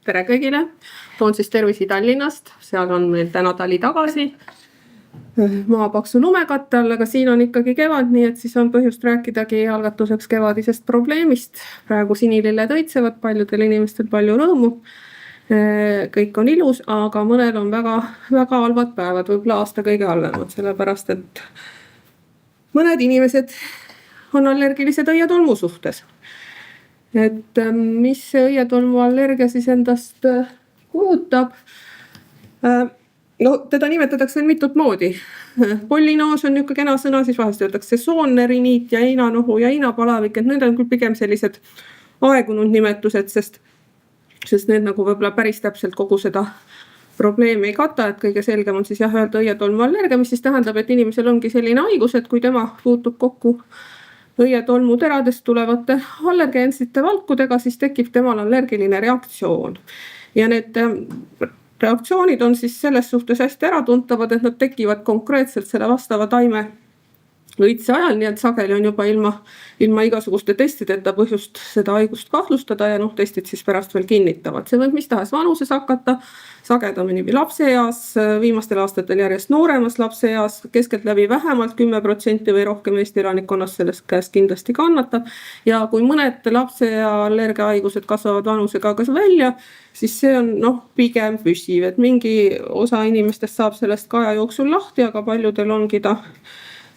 Tere kõigile! Toon siis tervisi Tallinnast, seal on meil täna tali tagasi maapaksu lumekatte all, aga siin on ikkagi kevad, nii et siis on põhjust rääkidagi algatuseks kevadisest probleemist. Praegu sinililled õitsevad, paljudel inimestel palju rõõmu. Kõik on ilus, aga mõnel on väga halvad päevad, võib-olla aasta kõige halvemad, sellepärast et mõned inimesed on allergilised õietolmu suhtes. Et mis see õietolmu allergia siis endast kujutab? No teda nimetatakse veel mitut moodi. Pollinoos on niisugune kena sõna, siis vahest öeldakse sesoonne riniit ja heinanohu ja heinapalavik, et need on küll pigem sellised aegunud nimetused, sest need nagu võib-olla päris täpselt kogu seda probleemi ei kata, et kõige selgem on siis öelda õietolmu allergia, mis siis tähendab, et inimesel ongi selline haigus, et kui tema puutub kokku õietolmu teradest tulevate allergeensite valkudega, siis tekib temal allergiline reaktsioon. Ja need reaktsioonid on siis selles suhtes hästi äratuntavad, et nad tekivad konkreetselt selle vastava taime õitse ajal, nii et sageli on juba ilma igasuguste testideta põhjust seda haigust kahtlustada ja testid siis pärast veel kinnitavad. See võib mis tahes vanuses hakata, sagedamini lapseeas, viimastel aastatel järjest nooremas lapseeas, keskeltläbi vähemalt 10% või rohkem Eesti elanikkonnast sellest käest kindlasti kannatab. Ja kui mõned lapse ja allergiahaigused kasvavad vanusega kas välja, siis see on pigem püsiv, et mingi osa inimestest saab sellest ka aja jooksul lahti, aga paljudel ongi ta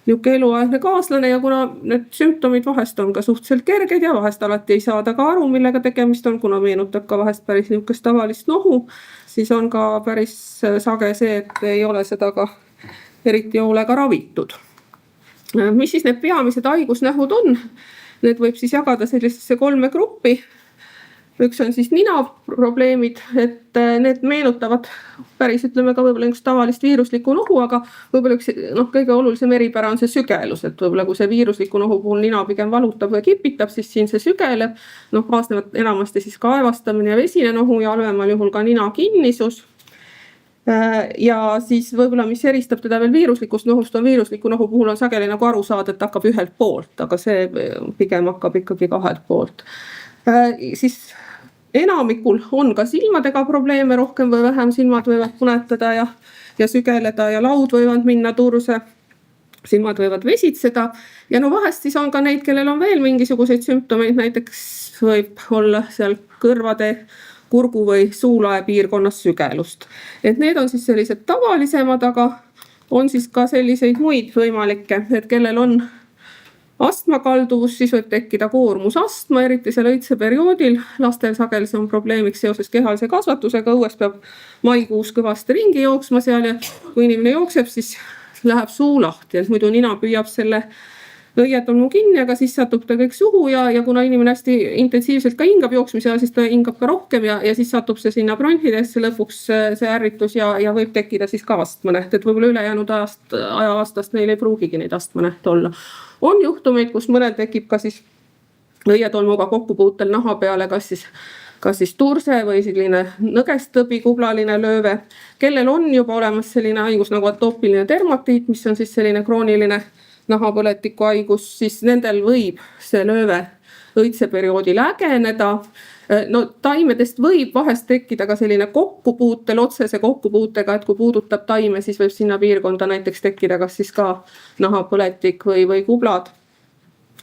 niisugune eluaegne kaaslane ja kuna need sümptomid vahest on ka suhteliselt kerged ja vahest alati ei saada ka aru, millega tegemist on, kuna meenutab ka vahest päris niisugust tavalist nohu, siis on ka päris sage see, et ei ole seda ka eriti hoolega ravitud. Mis siis need peamised haigusnähud on? Need võib siis jagada sellisesse 3 gruppi. Üks on siis ninaprobleemid, et need meenutavad päris ka võib-olla üks tavalist viiruslikku nohu, aga võib-olla üks kõige olulisem eripära on see sügelus, et võib-olla kui see viirusliku nohu puhul nina pigem valutab või kipitab, siis siin see sügeleb, kaasnevad enamasti siis kaevastamine ja vesine nohu ja halvemal juhul ka nina kinnisus. Ja siis võib-olla mis eristab teda veel viiruslikust nohust on viirusliku nohu puhul on sageli aru saada, et hakkab ühelt poolt, aga see pigem hakkab ikkagi 2 poolt. Siis enamikul on ka silmadega probleeme rohkem või vähem, silmad võivad punetada ja sügeleda ja laud võivad minna turse, silmad võivad vesitseda ja vahest siis on ka neid, kellel on veel mingisuguseid sümptomeid, näiteks võib olla seal kõrvade, kurgu või suulae piirkonnas sügelust. Et need on siis sellised tavalisemad, aga on siis ka selliseid muid võimalikke, et kellel on astmakalduvus, siis võib tekkida koormusastma, eriti seal õitseperioodil. Lastel sageli see on probleemiks seoses kehalise kasvatusega, õues peab maikuus kõvasti ringi jooksma seal ja kui inimene jookseb, siis läheb suu lahti, et muidu nina püüab selle õietolmu kinni, aga siis satub ta kõik suhu ja kuna inimene hästi intensiivselt ka hingab jooksmise ja siis ta hingab ka rohkem ja siis satub see sinna bronhidesse lõpuks see ärritus ja võib tekkida siis ka astmanäht, et võib-olla ülejäänud aja-aastast neil ei pruugigi neid astmanähte olla. On juhtumeid, kus mõnel tekib ka siis õietolmuga kokkupuutel naha peale kas siis turse või selline nõgestõbi, kublaline lööve. Kellel on juba olemas selline haigus nagu atoopiline dermatiit, mis on siis selline krooniline nahapõletiku haigus, siis nendel võib see lööve õitseperioodil ägeneda. Taimedest võib vahest tekkida ka selline kokkupuutel, otsese kokkupuutega, et kui puudutab taime, siis võib sinna piirkonda näiteks tekkida kas siis ka nahapõletik või kublad.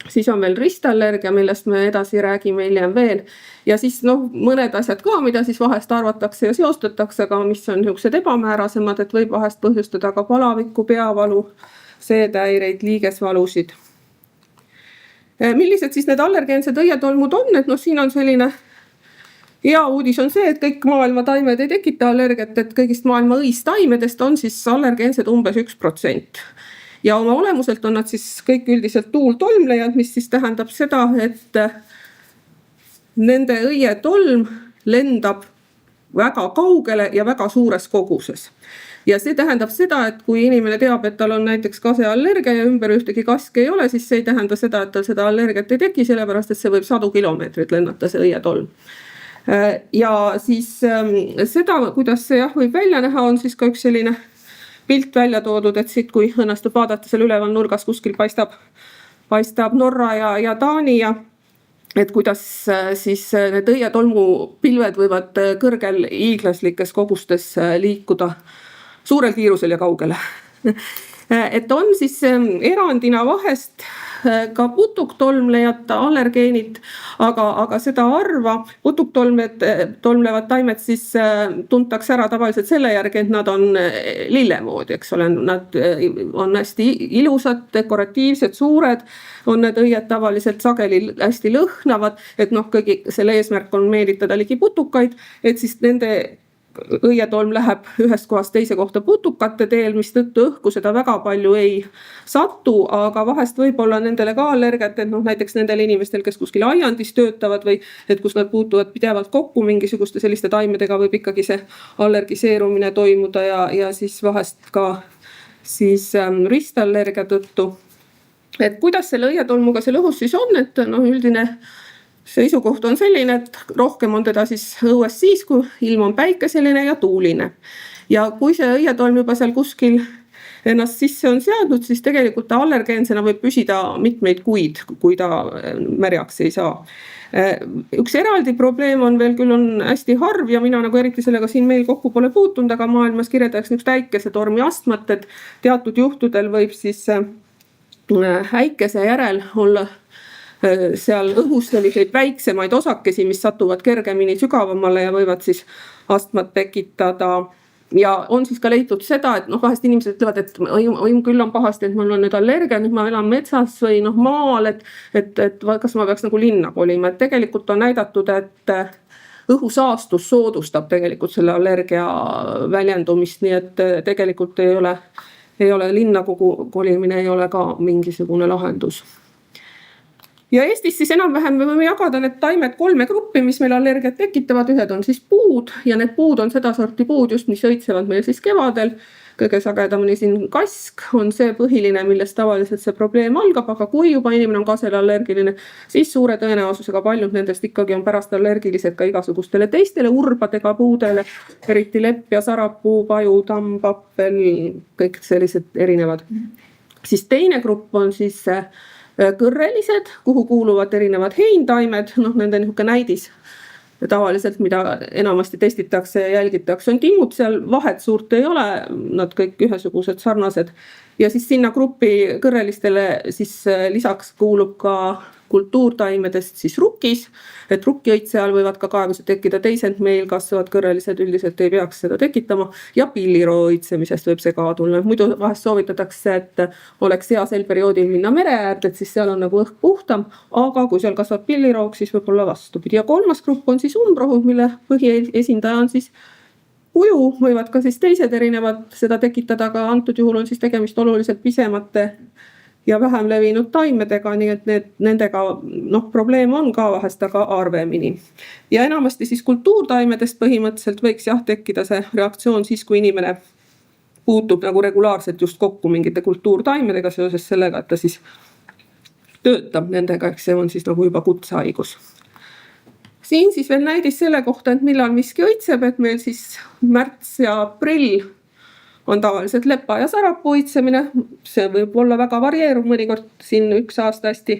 Siis on veel ristallergia, millest me edasi räägime hiljem veel. Ja siis mõned asjad ka, mida siis vahest arvatakse ja seostatakse, aga mis on niisugused ebamäärasemad, et võib vahest põhjustada ka palavikku, peavalu, seedehäireid, liigesvalusid. Millised siis need allergeensed õietolmud on, et siin on selline hea uudis on see, et kõik maailma taimed ei tekita allergiat, et kõigist maailma õistaimedest on siis allergeensed umbes 1%. Ja oma olemuselt on nad siis kõik üldiselt tuultolmlejad, mis siis tähendab seda, et nende õietolm lendab väga kaugele ja väga suures koguses. Ja see tähendab seda, et kui inimene teab, et tal on näiteks kaseallergia ja ümber ühtegi kaske ei ole, siis see ei tähenda seda, et tal seda allergiat ei teki, sellepärast et see võib 100 kilomeetrit lennata see õietolm. Ja siis seda, kuidas see võib välja näha, on siis ka üks selline pilt välja toodud, et siit kui õnnestub vaadata seal üleval nurgas kuskil paistab Norra ja Taani ja et kuidas siis need õietolmupilved võivad kõrgel hiiglaslikes kogustes liikuda suurel kiirusel ja kaugele. Et on siis erandina vahest ka putuktolmlejate allergeenid, aga seda harva. Putuktolmlevad taimed siis tuntakse ära tavaliselt selle järgi, et nad on lillemoodi, eks ole. Nad on hästi ilusad, dekoratiivsed, suured, on need õied tavaliselt sageli hästi lõhnavad, et kõigi selle eesmärk on meelitada ligi putukaid, et siis nende õietolm läheb ühest kohast teise kohta putukate teel, mis tõttu õhku seda väga palju ei satu, aga vahest võib-olla nendele ka allergiat, et näiteks nendel inimestel, kes kuskil aiandis töötavad või et kus nad puutuvad pidevalt kokku mingisuguste selliste taimedega, võib ikkagi see allergiseerumine toimuda ja siis vahest ka siis ristallergia tõttu. Et kuidas selle õietolmuga seal õhus siis on, et üldine seisukoht on selline, et rohkem on teda siis õues siis, kui ilm on päikeseline ja tuuline. Ja kui see õietolm juba seal kuskil ennast sisse on seadnud, siis tegelikult ta allergeensena võib püsida mitmeid kuid, kui ta märjaks ei saa. Üks eraldi probleem on veel, küll on hästi harv ja mina eriti sellega siin meil kokku pole puutunud, aga maailmas kirjeldaks üks äikesetormi astmat, et teatud juhtudel võib siis äikese järel olla seal õhus selliseid väiksemaid osakesi, mis satuvad kergemini sügavamale ja võivad siis astmat tekitada. Ja on siis ka leitud seda, et vahest inimesed ütlevad, et küll on pahasti, et mul on nüüd allergia, nüüd ma elan metsas või maal, et kas ma peaks linna kolima. Et tegelikult on näidatud, et õhusaastus soodustab tegelikult selle allergia väljendumist, nii et tegelikult ei ole linna kolimine ei ole ka mingisugune lahendus. Ja Eestis siis enam-vähem me võime jagada need taimed 3 gruppi, mis meil allergiat tekitavad. Ühed on siis puud ja need puud on seda sorti puud just, mis õitsevad meil siis kevadel. Kõige sagedamini siin kask on see põhiline, millest tavaliselt see probleem algab, aga kui juba inimene on kasele allergiline, siis suure tõenäosusega paljud nendest ikkagi on pärast allergilised ka igasugustele teistele urbadega puudele, eriti lepp ja sarapuu, paju, tamm, pappel, kõik sellised erinevad. Siis teine grupp on siis kõrrelised, kuhu kuuluvad erinevad heintaimed, nende niisugune näidis tavaliselt, mida enamasti testitakse ja jälgitakse, on timmud, seal vahet suurt ei ole, nad kõik ühesugused sarnased. Ja siis sinna gruppi kõrrelistele siis lisaks kuulub ka kultuurtaimedest siis rukkis, et rukkiõitse all võivad ka kaebused tekkida, teised meil kasvavad kõrrelised üldiselt ei peaks seda tekitama ja pilliroo õitsemisest võib see ka tulla. Muidu vahest soovitatakse, et oleks hea sel perioodil minna mere äärde, et siis seal on õhk puhtam, aga kui seal kasvab pilliroog, siis võib olla vastupidi. Ja kolmas grupp on siis umbrohud, mille põhiesindaja on siis kuju, võivad ka siis teised erinevad seda tekitada, aga antud juhul on siis tegemist oluliselt pisemate ja vähem levinud taimedega, nii et nendega probleem on ka vahest, aga harvemini. Ja enamasti siis kultuurtaimedest põhimõtteliselt võiks tekkida see reaktsioon siis, kui inimene puutub regulaarselt just kokku mingite kultuurtaimedega seoses sellega, et ta siis töötab nendega, eks see on siis juba kutsehaigus. Siin siis veel näidis selle kohta, et millal miski õitseb, et meil siis märts ja aprill on tavaliselt lepa ja sarapuu õitsemine. See võib olla väga varieeruv, mõnikord siin üks aasta hästi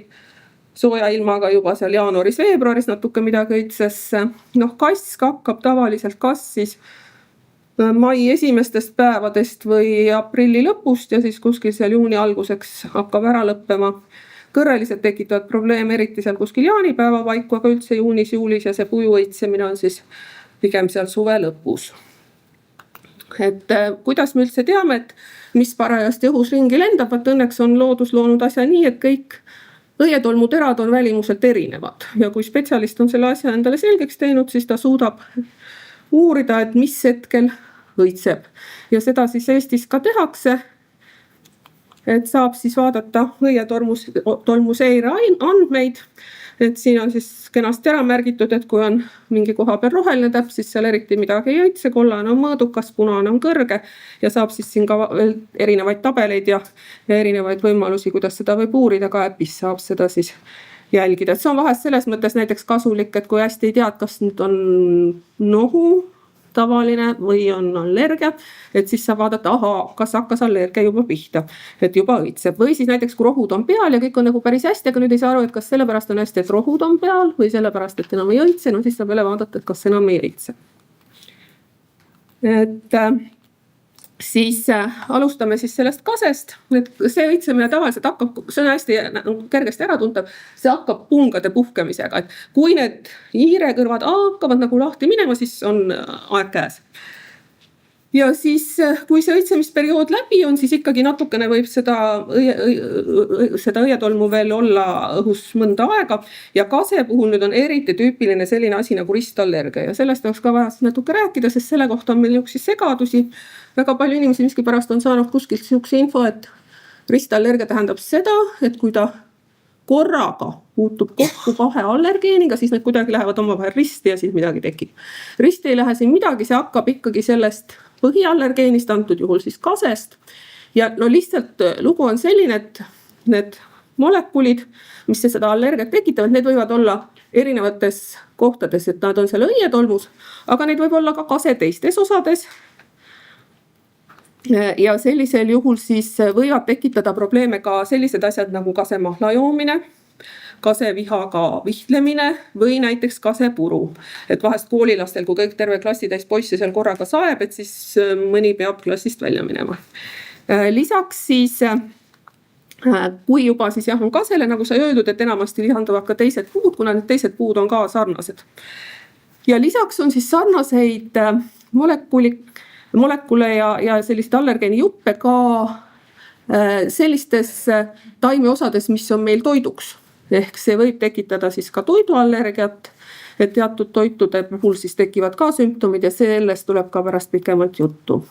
sooja ilmaga juba seal jaanuaris-veebruaris natuke midagi õitses. Kask hakkab tavaliselt kas siis mai esimestest päevadest või aprilli lõpust ja siis kuskil seal juuni alguseks hakkab ära lõppema. Kõrrelised tekitavad probleeme eriti seal kuskil jaanipäeva paiku, aga üldse juunis, juulis ja see puju õitsemine on siis pigem seal suve lõpus. Et kuidas me üldse teame, et mis parajasti õhus ringi lendab, et õnneks on loodus loonud asja nii, et kõik õietolmuterad on välimuselt erinevad. Ja kui spetsialist on selle asja endale selgeks teinud, siis ta suudab uurida, et mis hetkel õitseb. Ja seda siis Eestis ka tehakse. Et saab siis vaadata õietolmuseire andmeid. Et siin on siis kenasti ära märgitud, et kui on mingi koha peal roheline täpp, siis seal eriti midagi ei õitse, kollane on mõõdukas, punane on kõrge ja saab siis siin ka veel erinevaid tabeleid ja erinevaid võimalusi, kuidas seda võib uurida, ka äpis saab seda siis jälgida. Et see on vahest selles mõttes näiteks kasulik, et kui hästi ei tead, kas nüüd on nohu tavaline või on allergia, et siis saab vaadata, kas hakkas allergia juba pihta, et juba õitseb. Või siis näiteks, kui rohud on peal ja kõik on nagu päris hästi, aga nüüd ei saa aru, et kas sellepärast on hästi, et rohud on peal või sellepärast, et enam ei õitse, no siis saab jälle vaadata, et kas enam ei õitse. Et siis alustame siis sellest kasest, et see õitsemine tavaliselt hakkab, see on hästi kergesti äratuntav, see hakkab pungade puhkemisega, et kui need hiirekõrvad hakkavad nagu lahti minema, siis on aeg käes. Ja siis, kui see õitsemisperiood läbi on, siis ikkagi natukene võib seda õietolmu veel olla õhus mõnda aega ja kase puhul nüüd on eriti tüüpiline selline asi nagu ristallergia ja sellest oleks ka vaja natuke rääkida, sest selle kohta on meil niisuguseid segadusi. Väga palju inimesi miskipärast on saanud kuskilt niisuguse info, et ristallergia tähendab seda, et kui ta korraga puutub kokku kahe allergeeniga, siis need kuidagi lähevad omavahel risti ja siis midagi tekib. Risti ei lähe siin midagi, see hakkab ikkagi sellest põhiallergeenist, antud juhul siis kasest. Ja no lihtsalt lugu on selline, et need molekulid, mis seda allergiat tekitavad, need võivad olla erinevates kohtades, et nad on seal õietolmus, aga neid võib olla ka kase teistes osades. Ja sellisel juhul siis võivad tekitada probleeme ka sellised asjad nagu kasemahla joomine, kasevihaga vihtlemine või näiteks kasepuru. Et vahest koolilastel, kui kõik terve klassitäis poisse seal korraga saeb, et siis mõni peab klassist välja minema. Lisaks siis, kui juba siis on kasele, nagu sai öeldud, et enamasti lisanduvad ka teised puud, kuna need teised puud on ka sarnased. Ja lisaks on siis sarnaseid molekule ja selliseid allergeeni juppe ka sellistes taimeosades, mis on meil toiduks. Ehk see võib tekitada siis ka toiduallergiat, et teatud toitude puhul siis tekivad ka sümptomid ja sellest tuleb ka pärast pikemalt juttu.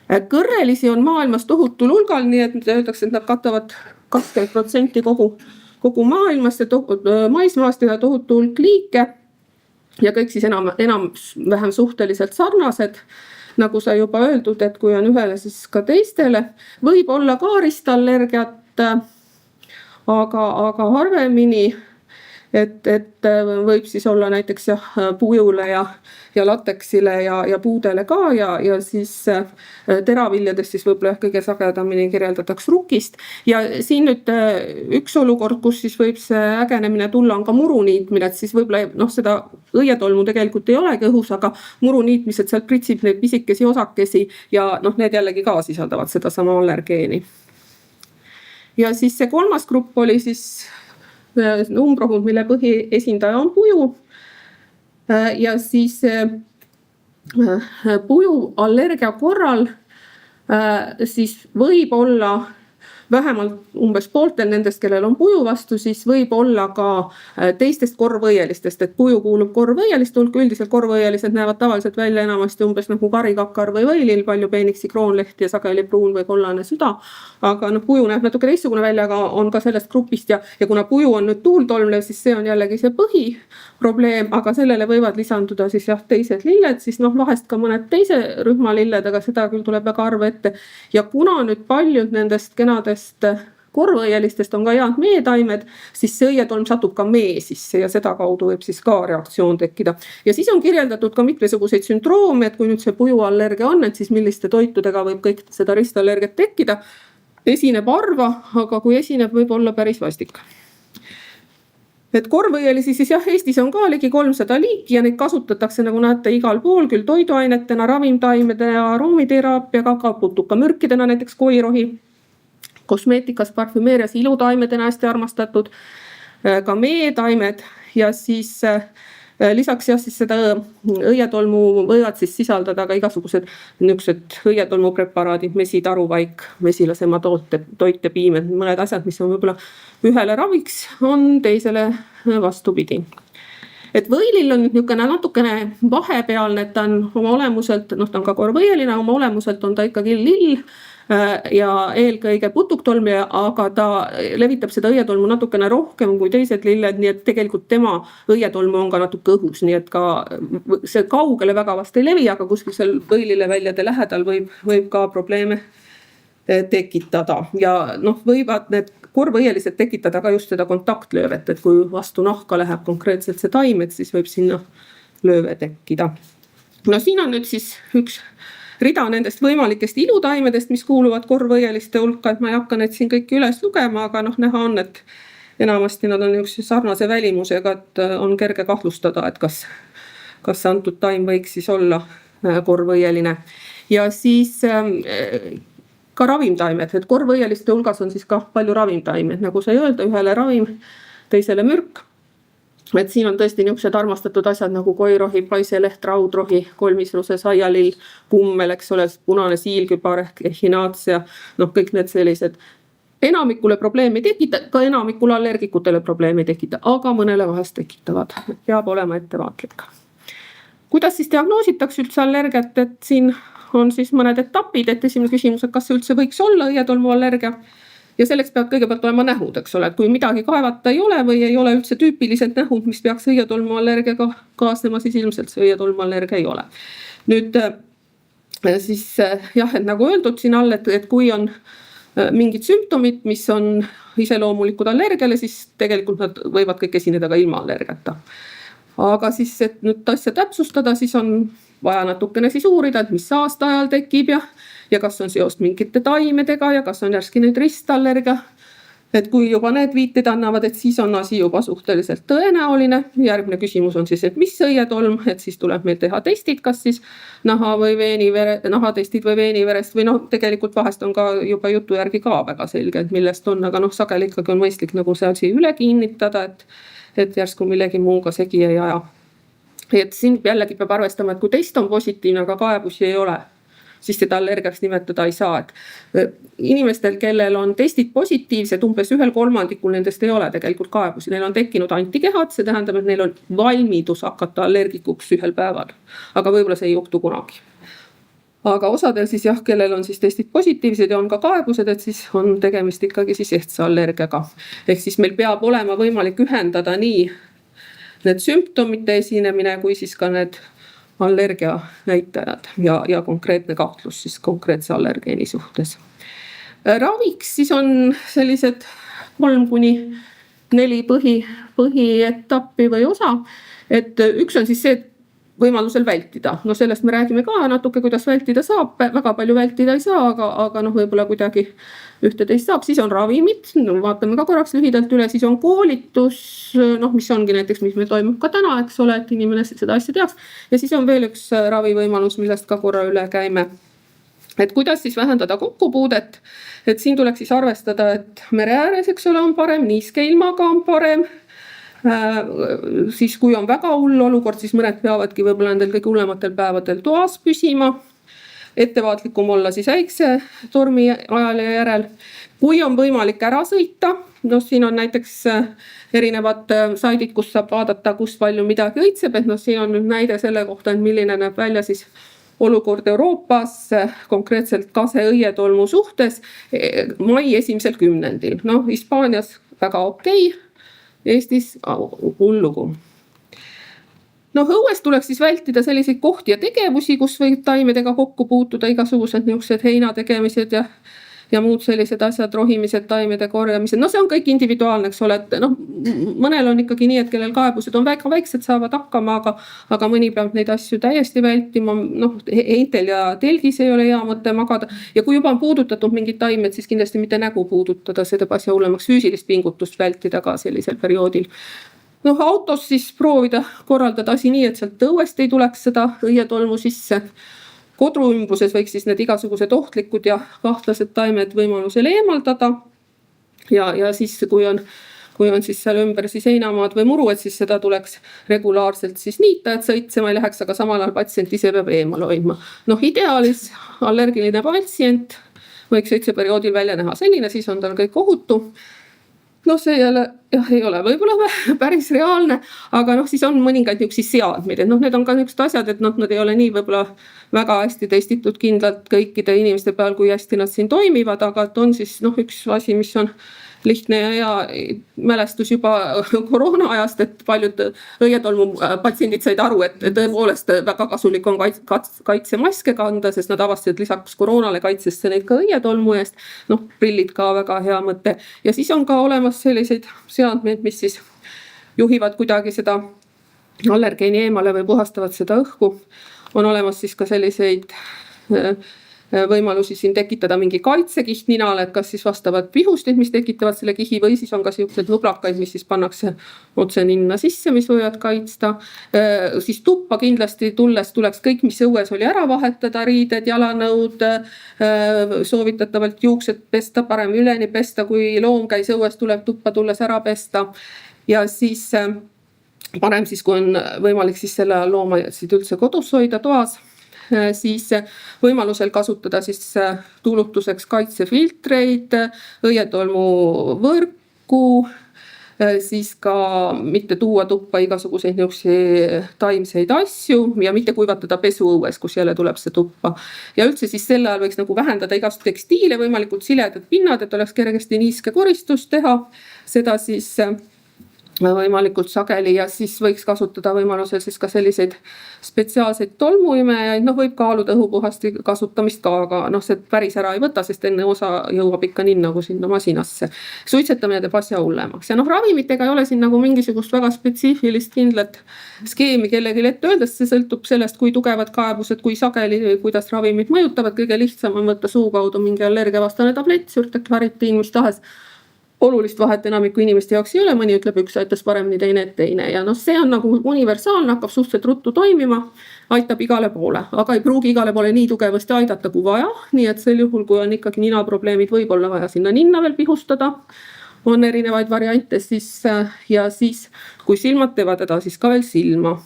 Kõrrelisi on maailmas tohutul hulgal, nii et öeldakse, et nad katavad 20% kogu maailmast ja maismaast ja tohutu hulk liike ja kõik siis enam vähem suhteliselt sarnased. Nagu sai juba öeldud, et kui on ühele, siis ka teistele. Võib olla ka ristallergiat, aga harvemini, et võib siis olla näiteks pujule ja lateksile ja puudele ka ja siis teraviljades siis võib-olla kõige sagedamini kirjeldataks rukist. Ja siin nüüd üks olukord, kus siis võib see ägenemine tulla, on ka muruniitmine, et siis võib-olla seda õietolmu tegelikult ei olegi õhus, aga muruniitmised sealt pritsib neid pisikesi osakesi ja need jällegi ka sisaldavad seda sama allergeeni. Ja siis see kolmas grupp oli siis umbrohud, mille põhiesindaja on puju. Ja siis puju allergia korral siis võib olla vähemalt umbes pooltel nendest, kellel on puju vastu, siis võib olla ka teistest korvõielistest, et puju kuulub korvõielist hulka, üldiselt korvõielised näevad tavaliselt välja enamasti umbes nagu karikakar või võilill, palju peeniksi kroonlehti ja sageli pruun või kollane süda. Aga puju näeb natuke teistsugune välja, aga on ka sellest grupist ja kuna puju on nüüd tuultolmlev, siis see on jällegi see põhiprobleem, aga sellele võivad lisanduda siis teised lilled, siis vahest ka mõned teise rühma lilled, aga seda küll tuleb väga harva ette. Ja kuna nüüd paljud nendest kenadest korvõielistest on ka head meetaimed, siis see õietolm satub ka mee sisse ja seda kaudu võib siis ka reaktsioon tekkida. Ja siis on kirjeldatud ka mitmesuguseid sündroome, et kui nüüd see pujuallergia on, et siis milliste toitudega võib kõik seda ristallergiat tekkida. Esineb harva, aga kui esineb, võib olla päris vastik. Et korvõielisi siis Eestis on ka ligi 300 liiki ja neid kasutatakse, nagu näete, igal pool, küll toiduainetena, ravimtaimede ja aroomiteraapia, ka putukamürkidena, näiteks koirohi. Kosmeetikas, parfümeerias, ilutaimedena hästi armastatud, ka meetaimed ja siis lisaks siis seda õietolmu võivad siis sisaldada ka igasugused niisugused õietolmupreparaadid, mesi, taruvaik, mesilasema toit ja piimed, mõned asjad, mis on võib-olla ühele raviks, on teisele vastupidi. Et võilill on niisugune natukene vahepealne, et ta on oma olemuselt, ta on ka korvõieline, oma olemuselt on ta ikkagi lill ja eelkõige putuktolmleja, aga ta levitab seda õietolmu natukene rohkem kui teised lilled, nii et tegelikult tema õietolmu on ka natuke õhus, nii et ka see kaugele väga vast ei levi, aga kuskil seal võililleväljade lähedal võib ka probleeme tekitada ja võivad need korvõielised tekitada ka just seda kontaktlöövet, et kui vastu nahka läheb konkreetselt see taim, et siis võib sinna lööve tekkida. No siin on nüüd siis üks rida nendest võimalikest ilutaimedest, mis kuuluvad korvõieliste hulka, et ma ei hakka neid siin kõiki üles lugema, aga näha on, et enamasti nad on üks sarnase välimusega, et on kerge kahtlustada, et kas antud taim võiks siis olla korvõieline. Ja siis ka ravimtaimed, et korvõieliste hulgas on siis ka palju ravimtaimed, nagu sai öelda, ühele ravim, teisele mürk. Et siin on tõesti niisugused armastatud asjad nagu koirohi, paiseleht, raudrohi, kolmisruse, saialill, kummel, eks ole, punane siilkübar ehk echinacea, kõik need sellised. Enamikule probleemi ei tekita, ka enamikule allergikutele probleemi ei tekita, aga mõnele vahest tekitavad. Peab olema ettevaatlik. Kuidas siis diagnoositakse üldse allergiat, et siin on siis mõned etapid, et esimene küsimus, et kas see üldse võiks olla õietolmuallergia? Ja selleks peavad kõigepealt olema nähud, eks ole, et kui midagi kaevata ei ole või ei ole üldse tüüpilised nähud, mis peaks õietolmuallergiaga kaasnema, siis ilmselt see õietolmuallergia ei ole. Nüüd siis jah, et nagu öeldud siin all, et kui on mingid sümptomid, mis on iseloomulikud allergiale, siis tegelikult nad võivad kõik esineda ka ilma allergiata. Aga siis, et nüüd asja täpsustada, siis on vaja natukene siis uurida, et mis aasta ajal tekib ja kas on seost mingite taimedega ja kas on järski nüüd ristallergia. Et kui juba need viited annavad, et siis on asi juba suhteliselt tõenäoline. Järgmine küsimus on siis, et mis õietolm, et siis tuleb meil teha testid, kas siis nahatestid või veeniverest või tegelikult vahest on ka juba jutu järgi ka väga selge, et millest on, aga sageli ikkagi on mõistlik nagu see asi üle kinnitada, et järsku millegi muuga segi ei aja. Et siin jällegi peab arvestama, et kui test on positiivne, aga kaebusi ei ole, siis seda allergiaks nimetada ei saa. Et inimestel, kellel on testid positiivsed, umbes 1/3 nendest ei ole tegelikult kaebusi. Neil on tekkinud antikehad, see tähendab, et neil on valmidus hakata allergikuks ühel päeval. Aga võib-olla see ei juhtu kunagi. Aga osadel siis jah, kellel on siis testid positiivsed ja on ka kaebused, et siis on tegemist ikkagi siis ehtsa allergiaga. Ehk siis meil peab olema võimalik ühendada nii need sümptomite esinemine kui siis ka need allergia näitajad ja konkreetne kahtlus siis konkreetse allergeeni suhtes. Raviks siis on sellised 3-4 põhietappi või osa. Et üks on siis see, et võimalusel vältida. Sellest me räägime ka natuke, kuidas vältida saab. Väga palju vältida ei saa, aga võib-olla kuidagi ühte-teist saab. Siis on ravimid, vaatame ka korraks lühidalt üle. Siis on koolitus, mis ongi näiteks, mis meil toimub ka täna, eks ole, et inimene seda asja teaks. Ja siis on veel üks ravivõimalus, millest ka korra üle käime. Et kuidas siis vähendada kokkupuudet? Et siin tuleks siis arvestada, et mere ääres, eks ole, on parem, niiske ilmaga on parem. Siis kui on väga hull olukord, siis mõned peavadki võib-olla nendel kõige hullematel päevadel toas püsima. Ettevaatlikum olla siis väikse tormi ajal ja järel. Kui on võimalik ära sõita, siin on näiteks erinevad saidid, kus saab vaadata, kus palju midagi õitseb, et siin on nüüd näide selle kohta, et milline näeb välja siis olukord Euroopas, konkreetselt kaseõietolmu suhtes mai 1. kümnendil. Hispaanias väga okei. Eestis hullugu. Õues tuleks siis vältida selliseid kohti ja tegevusi, kus võib taimedega kokku puutuda, igasugused niisugused heinategemised ja muud sellised asjad, rohimised, taimede korjamised. See on kõik individuaalne, eks ole, et mõnel on ikkagi nii, et kellel kaebused on väga väiksed, saavad hakkama, aga mõni peab neid asju täiesti vältima. Heintel ja telgis ei ole hea mõte magada. Ja kui juba on puudutatud mingid taimed, siis kindlasti mitte nägu puudutada, see teeb asja hullemaks, füüsilist pingutust vältida ka sellisel perioodil. Autos siis proovida korraldada asi nii, et sealt õuest ei tuleks seda õietolmu sisse. Kodruümbruses võiks siis need igasugused ohtlikud ja kahtlased taimed võimalusel eemaldada. Ja siis, kui on siis seal ümber siis heinamaad või muru, et siis seda tuleks regulaarselt siis niita, et sõitsema ei läheks, aga samal ajal patsient ise peab eemal hoidma. Ideaalis allergiline patsient võiks sõitseperioodil välja näha selline, siis on tal kõik ohutu. See jälle ei ole võib-olla päris reaalne, aga siis on mõningaid niisuguseid seadmeid, et need on ka niisugused asjad, et nad ei ole nii võib-olla väga hästi testitud kindlalt kõikide inimeste peal, kui hästi nad siin toimivad, aga on siis üks asi, mis on lihtne ja hea mälestus juba koroona ajast, et paljud õietolmu patsiendid said aru, et tõepoolest väga kasulik on kaitsemaske kanda, sest nad avastasid lisaks koroonale kaitsesse neid ka õietolmu eest. Prillid ka väga hea mõte. Ja siis on ka olemas selliseid seadmeid, mis siis juhivad kuidagi seda allergeeni eemale või puhastavad seda õhku. on olemas siis ka selliseid võimalusi siin tekitada mingi kaitsekiht ninale, et kas siis vastavad pihustid, mis tekitavad selle kihi, või siis on ka sellised võblakaid, mis siis pannakse otse ninna sisse, mis võivad kaitsta. Siis tuppa kindlasti tulles tuleks kõik, mis õues oli, ära vahetada, riided, jalanõud, soovitatavalt juuksed pesta, parem üleni pesta, kui loom käis õues, tuleb tuppa tulles ära pesta. Ja siis parem siis, kui on võimalik siis selle ajal loomasid üldse kodus hoida toas, siis võimalusel kasutada siis tuulutuseks kaitsefiltreid, õietolmu võrku, siis ka mitte tuua tuppa igasuguseid niisuguseid taimseid asju ja mitte kuivatada pesuõues, kus jälle tuleb see tuppa. Ja üldse siis sel ajal võiks nagu vähendada igast tekstiile, võimalikult siledad pinnad, et oleks kergesti niiske koristus teha. Seda siis võimalikult sageli ja siis võiks kasutada võimalusel siis ka selliseid spetsiaalseid tolmuimejaid, võib kaaluda õhupuhasti kasutamist ka, aga see päris ära ei võta, sest enne osa jõuab ikka nii nagu sinna masinasse. Suitsetamine teeb asja hullemaks ja ravimitega ei ole siin nagu mingisugust väga spetsiifilist kindlat skeemi kellelgi ette öeldes, see sõltub sellest, kui tugevad kaebused, kui sageli, kuidas ravimid mõjutavad. Kõige lihtsam on võtta suu kaudu mingi allergiavastane tablett, sürteklaritiin, mis tahes. Olulist vahet enamiku inimeste jaoks ei ole, mõni ütleb üks aitas paremini, teine ja see on nagu universaalne, hakkab suhteliselt ruttu toimima, aitab igale poole, aga ei pruugi igale poole nii tugevasti aidata kui vaja. Nii et sel juhul, kui on ikkagi ninaprobleemid, võib olla vaja sinna ninna veel pihustada, on erinevaid variante siis ja siis, kui silmad teevad teda, siis ka veel silma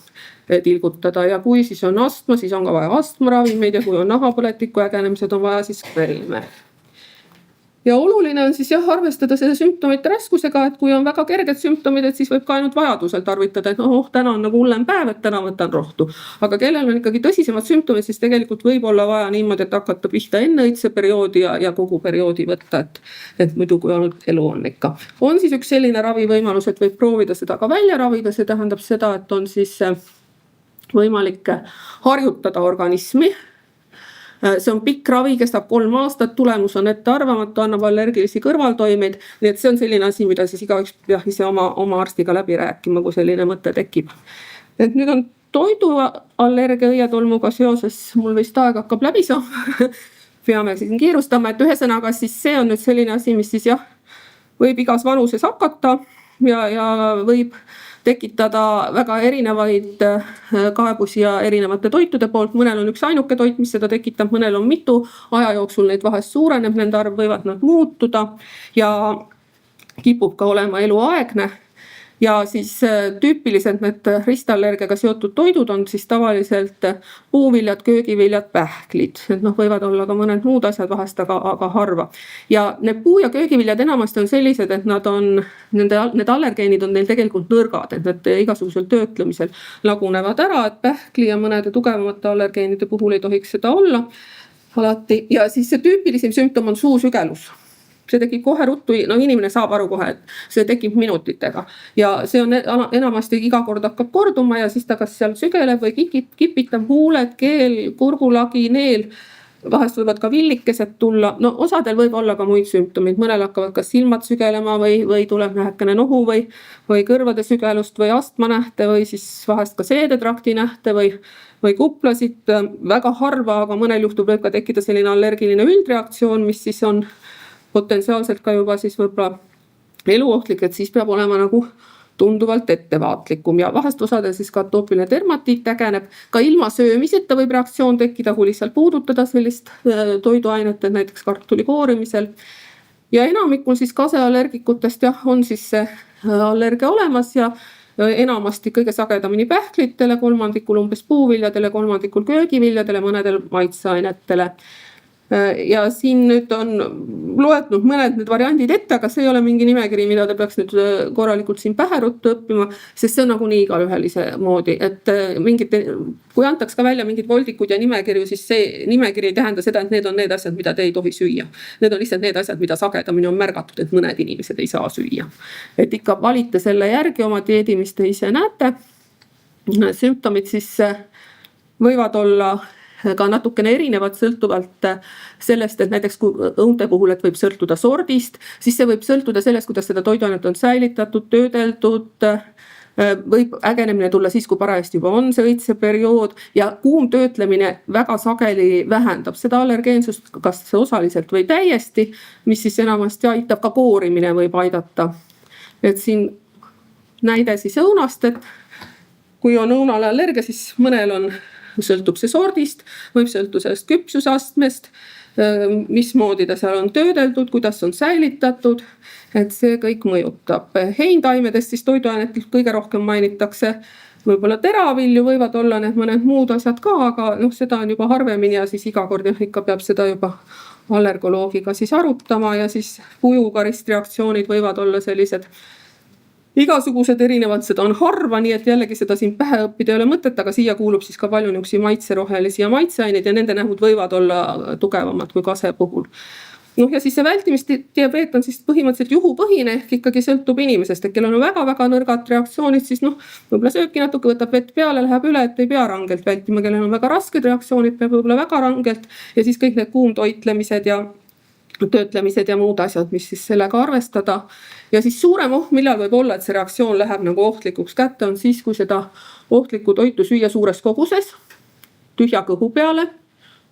tilgutada ja kui siis on astma, siis on ka vaja astmaravimeid ja kui on nahapõletiku ägenemised, on vaja siis kreme. Ja oluline on siis arvestada selle sümptomite raskusega, et kui on väga kerged sümptomid, et siis võib ka ainult vajadusel tarvitada, et täna on nagu hullem päev, et täna võtan rohtu. Aga kellel on ikkagi tõsisemad sümptomid, siis tegelikult võib olla vaja niimoodi, et hakata pihta enne õitseperioodi ja kogu perioodi võtta, et muidu kui elu on ikka. On siis üks selline ravivõimalus, et võib proovida seda ka välja ravida, see tähendab seda, et on siis võimalik harjutada organismi. See on pikk ravi, kestab 3 aastat, tulemus on ettearvamatu, annab allergilisi kõrvaltoimeid. Nii et see on selline asi, mida siis igaüks peab ise oma arstiga läbi rääkima, kui selline mõte tekib. Et nüüd on toiduallergia õietolmuga seoses, mul vist aeg hakkab läbi saama. Peame siin kiirustama, et ühesõnaga siis see on nüüd selline asi, mis siis võib igas vanuses hakata ja võib tekitada väga erinevaid kaebusi ja erinevate toitude poolt. Mõnel on üks ainuke toit, mis seda tekitab, mõnel on mitu. Aja jooksul neid vahest suureneb, nende arv võivad nad muutuda ja kipub ka olema eluaegne. Ja siis tüüpiliselt need ristallergiaga seotud toidud on siis tavaliselt puuviljad, köögiviljad, pähklid. Et võivad olla ka mõned muud asjad vahest, aga harva. Ja need puu- ja köögiviljad enamasti on sellised, et need allergeenid on neil tegelikult nõrgad, et need igasugusel töötlemisel lagunevad ära, et pähkli ja mõnede tugevamate allergeenide puhul ei tohiks seda olla alati. Ja siis see tüüpilisem sümptom on suusügelus. See tekib kohe ruttu, inimene saab aru kohe, et see tekib minutitega ja see on enamasti iga kord hakkab korduma ja siis ta kas seal sügeleb või kipitab huuled, keel, kurgulagi, neel. Vahest võivad ka villikesed tulla. Osadel võib olla ka muid sümptomid. Mõnel hakkavad ka silmad sügelema või tuleb vähekene nohu või kõrvade sügelust või astmanähte või siis vahest ka seedetrakti nähte või kuplasid. Väga harva, aga mõnel juhtul võib ka tekkida selline allergiline üldreaktsioon, mis siis on potentsiaalselt ka juba siis võib-olla eluohtlik, et siis peab olema nagu tunduvalt ettevaatlikum ja vahest osadel siis ka atoopiline dermatiit ägeneb. Ka ilma söömiseta võib reaktsioon tekkida, kui lihtsalt puudutada sellist toiduainet, näiteks kartuli koorimisel. Ja enamikul siis kaseallergikutest on siis see allergia olemas ja enamasti kõige sagedamini pähklitele, 1/3 umbes puuviljadele, 1/3 köögiviljadele, mõnedel maitseainetele. Ja siin nüüd on loetnud mõned need variandid ette, aga see ei ole mingi nimekiri, mida te peaks nüüd korralikult siin pähe ruttu õppima, sest see on nagunii igalühel ise moodi, et kui antaks ka välja mingid voldikud ja nimekirju, siis see nimekiri ei tähenda seda, et need on need asjad, mida te ei tohi süüa. Need on lihtsalt need asjad, mida sagedamini on märgatud, et mõned inimesed ei saa süüa. Et ikka valite selle järgi oma dieedi, mis te ise näete. Sümptomid siis võivad olla ka natukene erinevad sõltuvalt sellest, et näiteks kui õunte puhul, et võib sõltuda sordist, siis see võib sõltuda sellest, kuidas seda toiduainet on säilitatud, töödeldud, võib ägenemine tulla siis, kui parajasti juba on see õitseperiood ja kuum töötlemine väga sageli vähendab seda allergeensust, kas osaliselt või täiesti, mis siis enamasti aitab, ka koorimine võib aidata. Et siin näide siis õunast, et kui on õunale allergia, siis mõnel on, sõltub see sordist, võib sõltu sellest küpsusastmest, mismoodi ta seal on töödeldud, kuidas on säilitatud, et see kõik mõjutab. Heintaimedest siis toiduainetelt kõige rohkem mainitakse, võib-olla teravilju võivad olla need mõned muud asjad ka, aga seda on juba harvemini ja siis iga kord ikka peab seda juba allergoloogiga siis arutama ja siis kujuga ristreaktsioonid võivad olla sellised igasugused erinevad, seda on harva, nii et jällegi seda siin pähe õppida ei ole mõtet, aga siia kuulub siis ka palju niisuguseid maitserohelisi ja maitseaineid ja nende nähud võivad olla tugevamad kui kase puhul. Ja siis see vältimisdiabeet on siis põhimõtteliselt juhupõhine ehk ikkagi sõltub inimesest, et kellel on väga-väga nõrgad reaktsioonid, siis võib-olla sööbki natuke, võtab vett peale, läheb üle, et ei pea rangelt vältima, kellel on väga rasked reaktsioonid, peab võib-olla väga rangelt ja siis kõik need kuumtoitlemised ja töötlemised ja muud asjad, mis siis sellega arvestada. Ja siis suurem oht, millal võib olla, et see reaktsioon läheb nagu ohtlikuks kätte, on siis, kui seda ohtlikku toitu süüa suures koguses, tühja kõhu peale,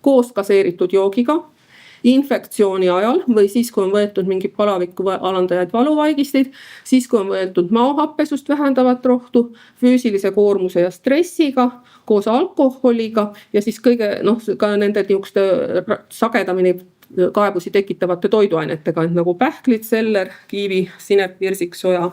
koos gaseeritud joogiga, infektsiooni ajal või siis, kui on võetud mingid palavikku alandajaid valuvaigisteid, siis, kui on võetud maohappesust vähendavat rohtu, füüsilise koormuse ja stressiga, koos alkoholiga ja siis kõige, ka nende niisuguste sagedamini kaebusi tekitavate toiduainetega, nagu pähklid, seller, kiivi, sinep, virsik, soja.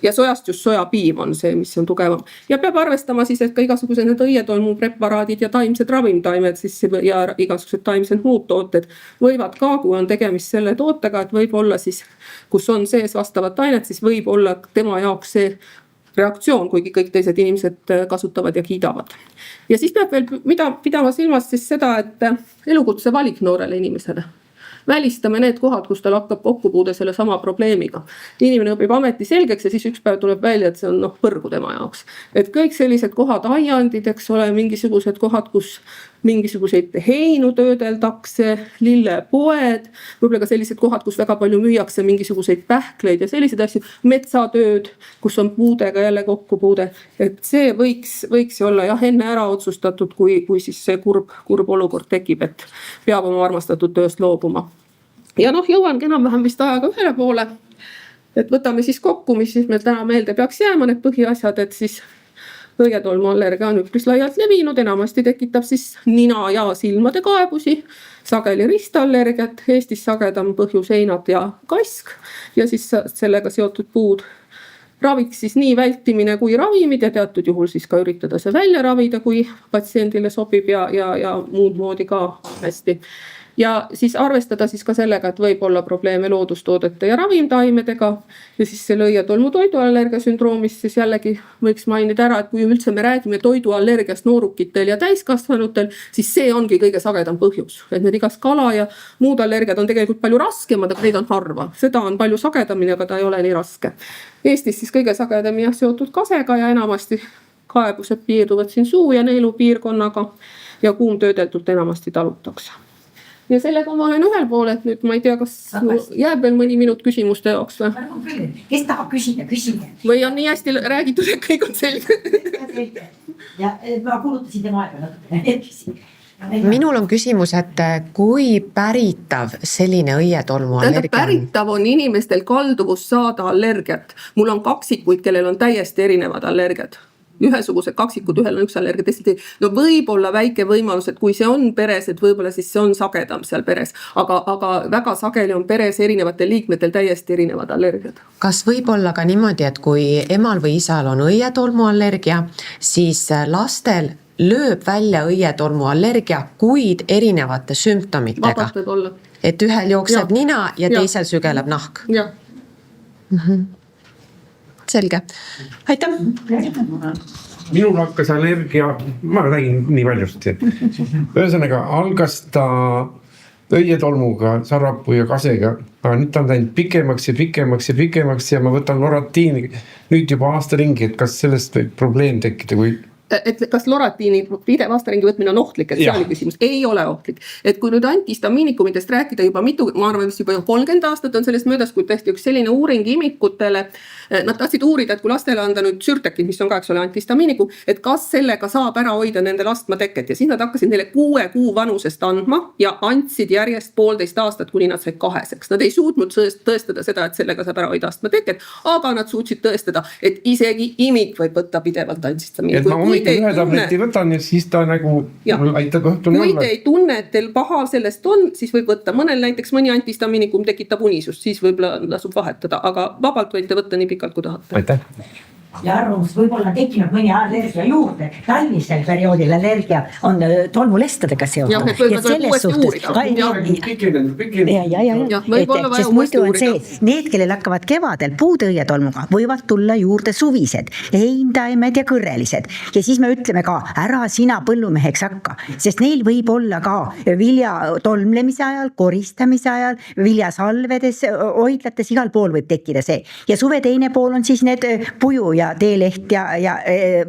Ja sojast just sojapiim on see, mis on tugevam. Ja peab arvestama siis, et ka igasugused need õietolmu preparaadid ja taimsed ravimtaimed siis ja igasugused taimsed muud tooted võivad ka, kui on tegemist selle tootega, et võib olla siis, kus on sees vastavat ainet, siis võib olla tema jaoks see reaktsioon, kuigi kõik teised inimesed kasutavad ja kiidavad. Ja siis peab veel pidama silmas siis seda, et elukutse valik noorele inimesele. Välistame need kohad, kus tal hakkab kokkupuude selle sama probleemiga. Inimene õpib ameti selgeks ja siis üks päev tuleb välja, et see on põrgu tema jaoks. Et kõik sellised kohad, aiandid, eks ole, mingisugused kohad, kus mingisuguseid heinu töödeldakse, lillepoed, võib-olla ka sellised kohad, kus väga palju müüakse mingisuguseid pähkleid ja sellised asju, metsatööd, kus on puudega jälle kokkupuude. Et see võiks olla enne ära otsustatud, kui siis see kurb olukord tekib, et peab oma armastatud tööst loobuma. Ja jõuangi enam-vähem vist ajaga ühele poole, et võtame siis kokku, mis siis meil täna meelde peaks jääma need põhiasjad, et siis õietolmuallergia on üpris laialt levinud, enamasti tekitab siis nina ja silmade kaebusi, sageli ristallergiat, Eestis sagedam põhjus heinad ja kask ja siis sellega seotud puud. Raviks siis nii vältimine kui ravimid ja teatud juhul siis ka üritada see välja ravida, kui patsiendile sobib ja muud moodi ka hästi. Ja siis arvestada siis ka sellega, et võib olla probleeme loodustoodete ja ravimtaimedega ja siis selle õietolmu toiduallergia sündroomist siis jällegi võiks mainida ära, et kui üldse me räägime toiduallergiast noorukitel ja täiskasvanutel, siis see ongi kõige sagedam põhjus. Et need igas kala ja muud allergiad on tegelikult palju raskemad, aga neid on harva. Seda on palju sagedamini, aga ta ei ole nii raske. Eestis siis kõige sagedamini seotud kasega ja enamasti kaebused piirduvad siin suu ja neelu piirkonnaga ja kuumtöödeldult enamasti talutakse. Ja sellega ma olen ühel pool, et nüüd ma ei tea, kas jääb veel mõni minut küsimuste jaoks või? Kes tahab küsida? Või on nii hästi räägitud, et kõik on selge? Ja ma kuulutasin tema aega natuke. Minul on küsimus, et kui päritav selline õietolmuallergia on? Päritav on inimestel kalduvus saada allergiat. Mul on kaksikuid, kellel on täiesti erinevad allergiad. Ühesugused kaksikud, ühel on üks allergia, teised ei. Võib olla väike võimalus, et kui see on peres, et võib-olla siis see on sagedam seal peres. Aga väga sageli on peres erinevatel liikmetel täiesti erinevad allergiad. Kas võib olla ka niimoodi, et kui emal või isal on õietolmuallergia, siis lastel lööb välja õietolmuallergia, kuid erinevate sümptomitega? Vabalt võib olla. Et ühel jookseb nina ja teisel sügeleb nahk? Jah. Selge. Aitäh! Minul hakkas allergia, ma räägin nii paljust. Ühesõnaga, algas ta õietolmuga, sarapuu ja kasega, aga nüüd ta on läinud pikemaks ja ma võtan Loratiini nüüd juba aasta ringi, et kas sellest võib probleem tekkida, kui et kas loratiini pidev aastaringi võtmine on ohtlik, et see oli küsimus, ei ole ohtlik. Et kui nüüd antihistamiinikumidest rääkida juba ma arvan, vist juba 30 aastat on sellest möödas, kui tehti üks selline uuring imikutele, nad tahtsid uurida, et kui lastele anda nüüd sürtekid, mis on ka, eks ole, antihistamiinikum, et kas sellega saab ära hoida nendel astmateket ja siis nad hakkasid neile 6 kuu vanusest andma ja andsid järjest 1,5 aastat, kuni nad said 2-seks. Nad ei suutnud tõestada seda, et sellega saab ära hoida astmateket, aga nad suutsid tõestada, et isegi imik võib võtta pidevalt antihistamiinikumit. Ühe tableti võtan ja siis ta nagu aitab õhtuni olla. Kui te ei tunne, et teil paha sellest on, siis võib võtta näiteks mõni antihistamiinikum tekitab unisust, siis võib-olla lasub vahetada, aga vabalt võite võtta nii pikalt, kui tahate. Aitäh. Ja arvamus, võib-olla tekkinud mõni allergia juurde, talvisel perioodil allergia on tolmulestadega seotud. Jah, et võib-olla tuleb uuesti uurida. Sest muidu on see, need, kellel hakkavad kevadel puudõietolmuga, võivad tulla juurde suvised, heintaimed ja kõrrelised. Ja siis me ütleme ka, ära sina põllumeheks hakka, sest neil võib olla ka vilja tolmlemise ajal, koristamise ajal, viljasalvedes, hoidlates, igal pool võib tekkida see. Ja suve teine pool on siis need puju ja teeleht ja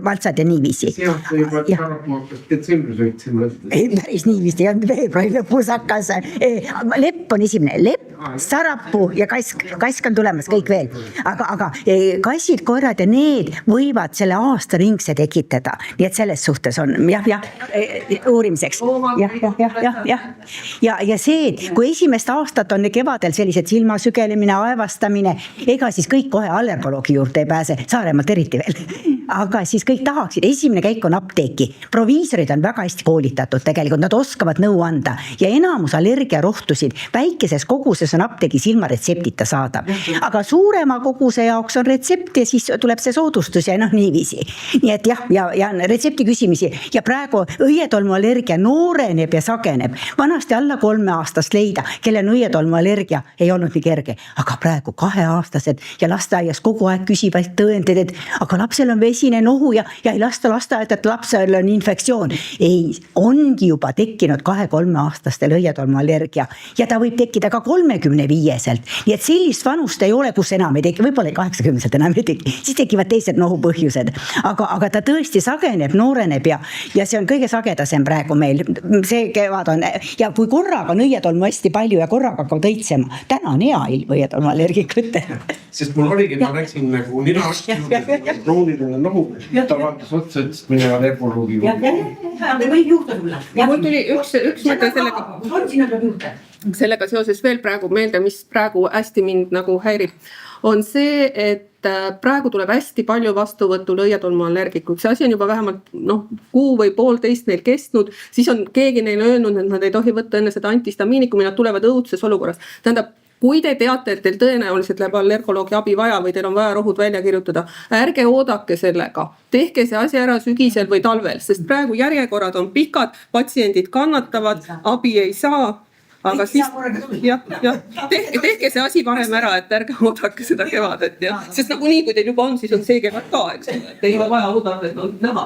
valtsad ja niiviisi. Sealt juba sarapuu detsembris võitsime. Päris niiviisi, veebruari lõpus hakkas. Lepp on esimene, lepp, sarapuu ja kask on tulemas, kõik veel. Aga kassid, koerad ja need võivad selle aastaringse tekitada. Nii et selles suhtes on, uurimiseks. Ja see, kui esimest aastat on kevadel sellised silmasügelemine, aevastamine, ega siis kõik kohe allergoloogi juurde ei pääse, Saaremaalt eriti veel. Aga siis kõik tahaksid, esimene käik on apteeki. Proviisorid on väga hästi koolitatud tegelikult, nad oskavad nõu anda ja enamus allergiarohtusid väikeses koguses on apteegis ilma retseptita saada. Aga suurema koguse jaoks on retsept ja siis tuleb see soodustus ja niiviisi. Nii et ja retsepti küsimisi ja praegu õietolmuallergia nooreneb ja sageneb. Vanasti alla 3 aastast leida, kelle on õietolmuallergia, ei olnud nii kerge. Aga praegu 2-aastased ja lasteaias kogu aeg küsivad tõendid, et aga lapsel on vesine nohu ja ei lasta lasteaeda, et lapsel on infektsioon. Ei, ongi juba tekkinud 2-3 aastastel õietolmuallergia ja ta võib tekkida ka 35-selt. Nii et sellist vanust ei ole, kus enam ei teki, võib-olla 80-selt enam ei teki, siis tekivad teised nohupõhjused. Aga ta tõesti sageneb, nooreneb ja see on kõige sagedasem praegu meil. See kevad on ja kui korraga on õietolmu hästi palju ja korraga ka tõitsema, täna on hea ilm õietolmuallergikute. Sest mul oligi, ma läksin nagu nina krooniline nohu, ta vaatas otsa, et mine allergoloogi. Võib juhta tulla. Mul tuli üks mõte sellega seoses veel praegu meelde, mis praegu hästi mind nagu häirib, on see, et praegu tuleb hästi palju vastuvõtul õietolmuallergikuid. See asi on juba vähemalt kuu või 1,5 neil kestnud, siis on keegi neile öelnud, et nad ei tohi võtta enne seda antihistamiinikumi, nad tulevad õudses olukorras. Tähendab, kui te teate, et teil tõenäoliselt läheb allergoloogi abi vaja või teil on vaja rohud välja kirjutada, ärge oodake sellega. Tehke see asi ära sügisel või talvel, sest praegu järjekorrad on pikad, patsiendid kannatavad, abi ei saa. Aga siis, tehke see asi varem ära, et ärge oodake seda kevadet. Sest nagu nii, kui teil juba on, siis on see kevad ka, eks. Ei ole vaja oodata, et on näha.